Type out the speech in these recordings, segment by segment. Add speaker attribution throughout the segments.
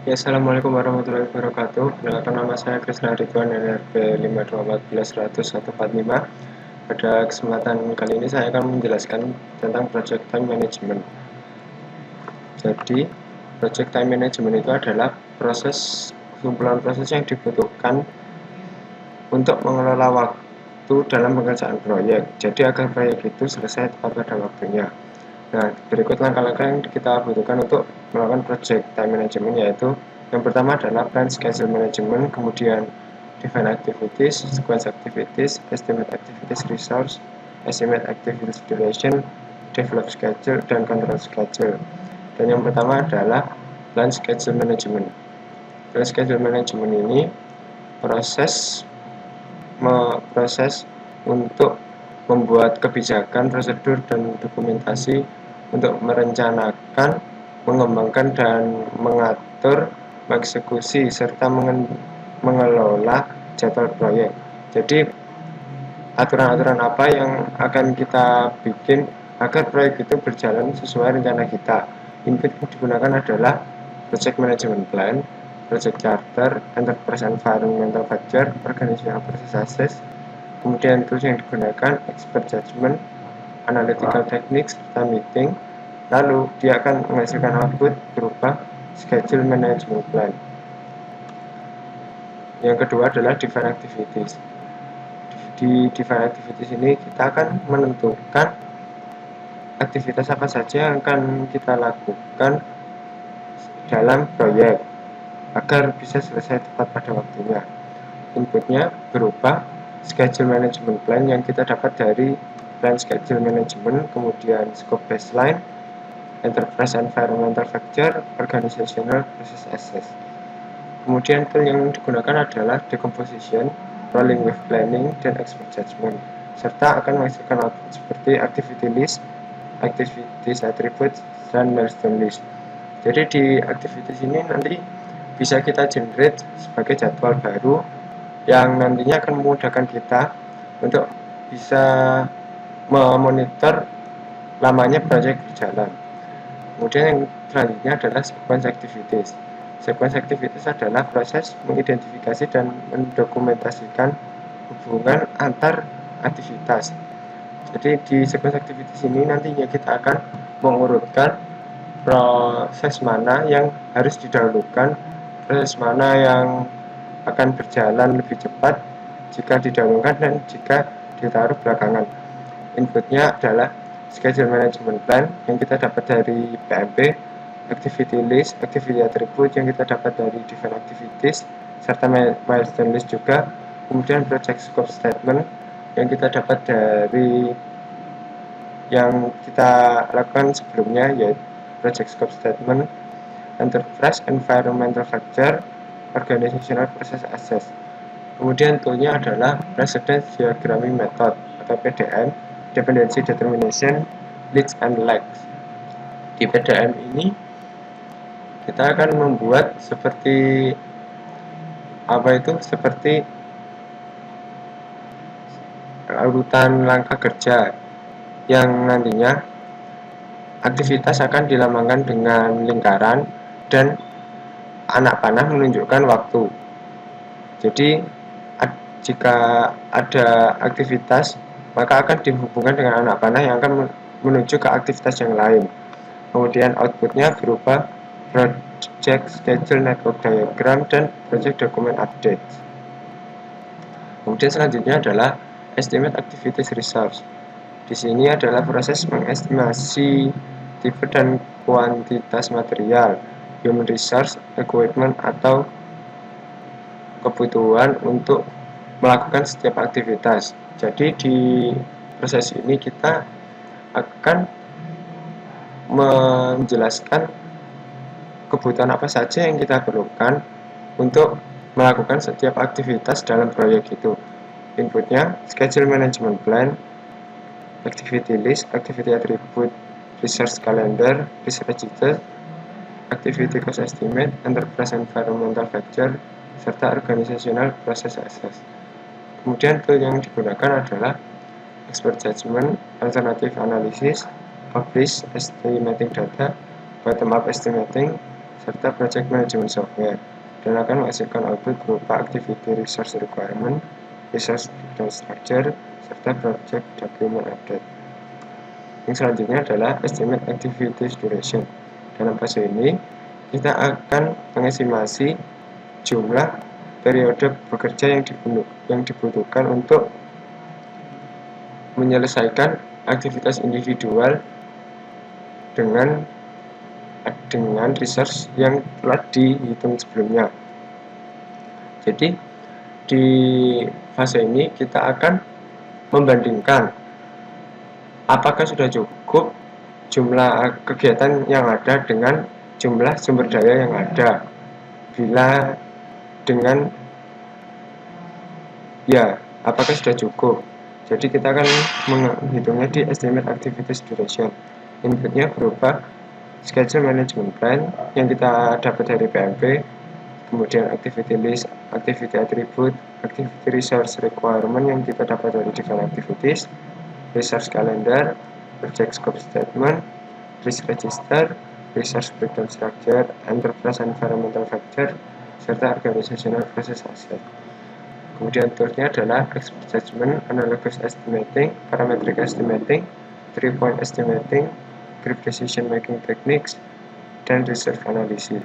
Speaker 1: Ya, assalamualaikum warahmatullahi wabarakatuh. Perkenalkan, nama saya Krisna Ridwan, NRP 5214145. Pada kesempatan kali ini saya akan menjelaskan tentang project time management. Jadi, project time management itu adalah kumpulan proses yang dibutuhkan untuk mengelola waktu dalam pengerjaan proyek. Jadi agar proyek itu selesai tepat pada waktunya. Nah, berikut langkah-langkah yang kita butuhkan untuk melakukan project time management, yaitu yang pertama adalah plan schedule management, kemudian define activities, sequence activities, estimate activities resource, estimate activities duration, develop schedule, dan control schedule. Dan yang pertama adalah plan schedule management. Plan schedule management ini proses untuk membuat kebijakan, prosedur, dan dokumentasi untuk merencanakan, mengembangkan, dan mengatur, mengeksekusi, serta mengelola jadwal proyek. Jadi, aturan-aturan apa yang akan kita bikin agar proyek itu berjalan sesuai rencana kita. Input yang digunakan adalah project management plan, project charter, enterprise environmental factor, organizational processes. Kemudian tools yang digunakan, expert judgment, analytical techniques, serta meeting. Lalu dia akan menghasilkan output berupa schedule management plan. Yang kedua adalah define activities. Di define activities ini kita akan menentukan aktivitas apa saja yang akan kita lakukan dalam proyek agar bisa selesai tepat pada waktunya. Inputnya berupa schedule management plan yang kita dapat dari plan schedule management, kemudian scope baseline, enterprise environmental factor, organizational process assess. Kemudian tool yang digunakan adalah decomposition, rolling with planning, dan expert judgment, serta akan menghasilkan output seperti activity list, activities attributes, dan milestone list. Jadi di activities ini nanti bisa kita generate sebagai jadwal baru yang nantinya akan memudahkan kita untuk bisa memonitor lamanya proyek berjalan. Kemudian yang selanjutnya adalah sequence activities. Sequence activities adalah proses mengidentifikasi dan mendokumentasikan hubungan antar aktivitas. Jadi di sequence activities ini nantinya kita akan mengurutkan proses mana yang harus didahulukan, proses mana yang akan berjalan lebih cepat jika didahulukan dan jika ditaruh belakangan. Inputnya adalah schedule management plan yang kita dapat dari PMP, activity list, activity attribute yang kita dapat dari define activities, serta milestone list juga. Kemudian project scope statement yang kita dapat dari yang kita lakukan sebelumnya, yaitu project scope statement, enterprise environmental factor, organizational process assess. Kemudian toolnya adalah precedence diagramming method atau PDM, dependency determination, leads and lags. Di PDM ini kita akan membuat seperti urutan langkah kerja yang nantinya aktivitas akan dilambangkan dengan lingkaran dan anak panah menunjukkan waktu. Jadi jika ada aktivitas maka akan dihubungkan dengan anak panah yang akan menuju ke aktivitas yang lain. Kemudian outputnya berupa project schedule network diagram dan project document update. Kemudian selanjutnya adalah estimate activities resource. Di sini adalah proses mengestimasi tipe dan kuantitas material, human resource, equipment, atau kebutuhan untuk melakukan setiap aktivitas. Jadi di proses ini kita akan menjelaskan kebutuhan apa saja yang kita perlukan untuk melakukan setiap aktivitas dalam proyek itu. Inputnya schedule management plan, activity list, activity attribute, resource calendar, resource register, activity cost estimate, enterprise environmental factor, serta organizational process assess. Kemudian tool yang digunakan adalah expert judgment, alternative analysis, publish estimating data, bottom up estimating, serta project management software, dan akan menghasilkan output berupa activity resource requirement, resource breakdown structure, serta project document update. Yang selanjutnya adalah estimate activities duration. Dalam fase ini, kita akan mengestimasi jumlah periode bekerja yang dibutuhkan untuk menyelesaikan aktivitas individual dengan resource yang telah dihitung sebelumnya. Jadi di fase ini kita akan membandingkan apakah sudah cukup jumlah kegiatan yang ada dengan jumlah sumber daya yang ada. Bila dengan apakah sudah cukup. Jadi kita akan menghitungnya di estimate activities duration. Inputnya berupa schedule management plan yang kita dapat dari PMP, kemudian activity list, activity attribute, activity resource requirement yang kita dapat dari define activities, resource calendar, project scope statement, risk register, resource breakdown structure, enterprise environmental factor, serta organizational process asset. Kemudian toolsnya adalah expert judgment, analogous estimating, parametric estimating, 3-point estimating, group decision making techniques, dan reserve analysis.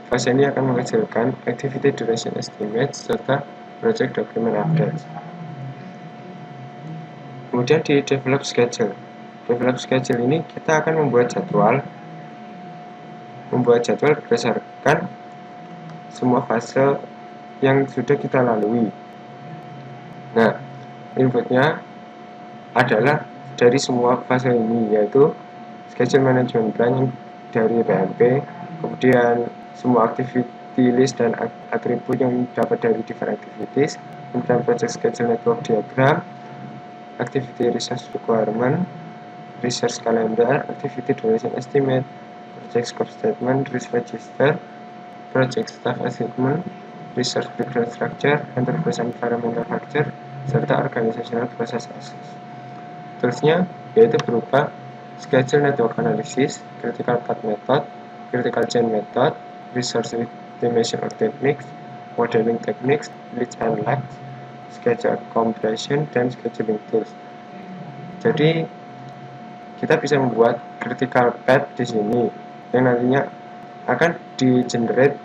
Speaker 1: Fase ini akan menghasilkan activity duration estimate serta project document updates. Kemudian di develop schedule. Develop schedule ini kita akan membuat jadwal berdasarkan semua fase yang sudah kita lalui. Nah, inputnya adalah dari semua fase ini, yaitu schedule management plan yang dari PMP, kemudian semua activity list dan atribut yang dapat dari different activities, kemudian project schedule network diagram, activity resource requirement, resource calendar, activity duration estimate, project scope statement, risk register, project staff assessment, resource breakdown structure, enterprise environmental factor, serta organizational process assess. Toolsnya yaitu berupa schedule network analysis, critical path method, critical chain method, resource estimation techniques, modeling techniques, lead and lag, schedule compression, dan scheduling tools. Jadi kita bisa membuat critical path di sini yang nantinya akan di-generate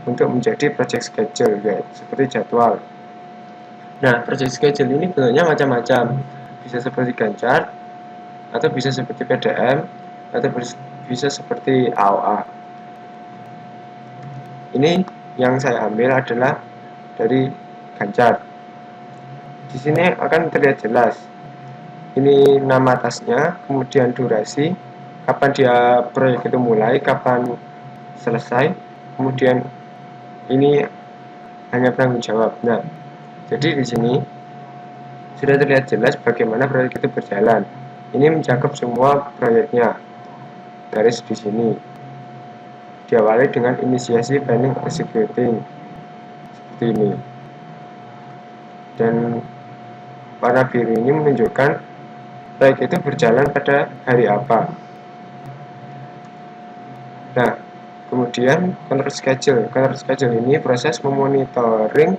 Speaker 1: untuk menjadi project schedule, seperti jadwal. Nah, project schedule ini bentuknya macam-macam, bisa seperti Gantt chart, atau bisa seperti PDM, atau bisa seperti AOA. Ini yang saya ambil adalah dari Gantt chart. Di sini akan terlihat jelas. Ini nama tasnya, kemudian durasi, kapan dia proyek itu mulai, kapan selesai, kemudian ini hanya penanggung jawab. Nah, jadi di sini sudah terlihat jelas bagaimana proyek itu berjalan. Ini mencakup semua proyeknya. Garis di sini diawali dengan inisiasi, planning, executing, seperti ini. Dan warna biru ini menunjukkan proyek itu berjalan pada hari apa. Nah, kemudian control schedule. Control schedule ini proses memonitoring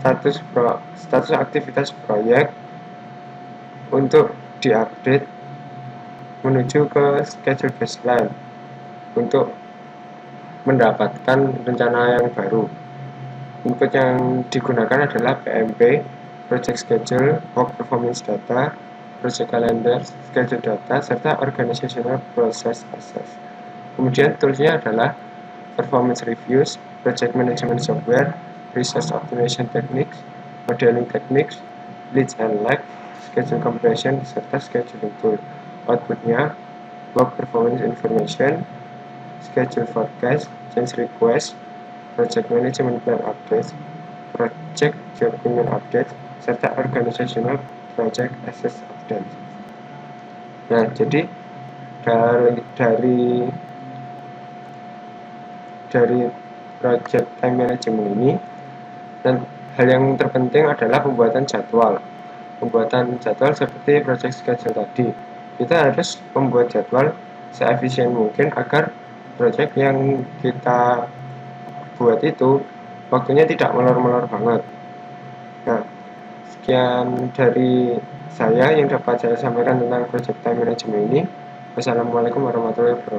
Speaker 1: status aktivitas proyek untuk diupdate menuju ke schedule baseline untuk mendapatkan rencana yang baru. Input yang digunakan adalah PMP, project schedule, work performance data, project calendar, schedule data, serta organizational process assess. Kemudian toolsnya adalah performance reviews, project management software, resource optimization techniques, modeling techniques, leads and lag, schedule compression, serta scheduling tool. Outputnya work performance information, schedule forecast, change request, project management plan updates, project document update, serta organizational project access update. Nah, jadi dari project time management ini, dan hal yang terpenting adalah pembuatan jadwal. Pembuatan jadwal seperti project schedule tadi, kita harus membuat jadwal seefisien mungkin agar project yang kita buat itu waktunya tidak molor-molor banget. Nah, sekian dari saya yang dapat saya sampaikan tentang project time management ini. Wassalamualaikum warahmatullahi wabarakatuh.